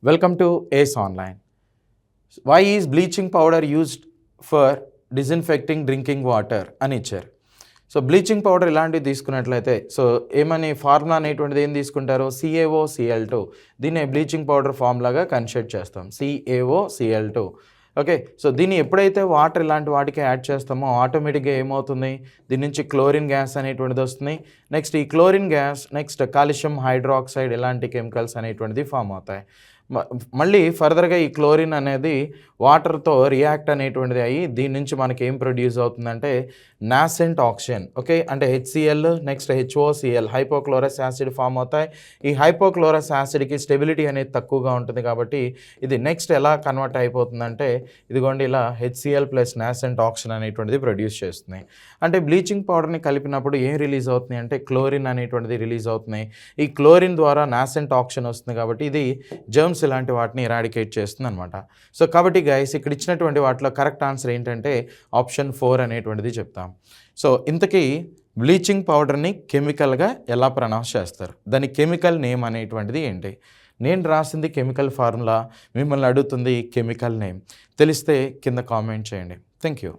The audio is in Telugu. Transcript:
Welcome to ACE Online. Why is bleaching powder used for disinfecting drinking water అని ఇచ్చారు. సో బ్లీచింగ్ పౌడర్ ఇలాంటివి తీసుకున్నట్లయితే ఏమని ఫార్ములా అనేటువంటిది ఏం తీసుకుంటారు, CaOCl2. దీన్ని బ్లీచింగ్ పౌడర్ ఫార్ములాగా కన్సిడర్ చేస్తాం, CaOCl2. ఓకే, సో దీన్ని ఎప్పుడైతే వాటర్ ఇలాంటి వాటికి యాడ్ చేస్తామో ఆటోమేటిక్గా ఏమవుతుంది, దీని నుంచి క్లోరిన్ గ్యాస్ అనేటువంటిది వస్తుంది. నెక్స్ట్ ఈ chlorine gas next calcium hydroxide ఇలాంటి కెమికల్స్ అనేటువంటిది ఫామ్ అవుతాయి. మళ్ళీ ఫర్దర్గా ఈ క్లోరిన్ అనేది వాటర్తో రియాక్ట్ అనేటువంటిది అయ్యి దీని నుంచి మనకి ఏం ప్రొడ్యూస్ అవుతుందంటే నాసెంట్ ఆక్సిజన్. ఓకే, అంటే HCl next HOCl hypochlorous acid form అవుతాయి. ఈ హైపోక్లోరస్ యాసిడ్కి స్టెబిలిటీ అనేది తక్కువగా ఉంటుంది కాబట్టి ఇది నెక్స్ట్ ఎలా కన్వర్ట్ అయిపోతుందంటే ఇదిగోండి ఇలా HCl ప్లస్ నాసెంట్ ఆక్సిజన్ అనేటువంటిది ప్రొడ్యూస్ చేస్తుంది. అంటే బ్లీచింగ్ పౌడర్ని కలిపినప్పుడు ఏం రిలీజ్ అవుతుంది అంటే క్లోరిన్ అనేటువంటిది రిలీజ్ అవుతున్నాయి. ఈ క్లోరిన్ ద్వారా నాసెంట్ ఆక్సిజన్ వస్తుంది కాబట్టి ఇది జర్మ్స్ ఇలాంటి వాటిని ఎరాడికేట్ చేస్తుంది అనమాట. సో కాబట్టి గైస్ ఇక్కడ ఇచ్చినటువంటి వాటిలో కరెక్ట్ ఆన్సర్ ఏంటంటే ఆప్షన్ 4 అనేటువంటిది చెప్తాం. సో ఇంతకీ బ్లీచింగ్ పౌడర్ని కెమికల్గా ఎలా ప్రొనౌన్స్ చేస్తారు, దాని కెమికల్ నేమ్ అనేటువంటిది ఏంటి? నేను రాసింది కెమికల్ ఫార్ములా, మిమ్మల్ని అడుగుతుంది కెమికల్ నేమ్. తెలిస్తే కింద కామెంట్ చేయండి. Thank you.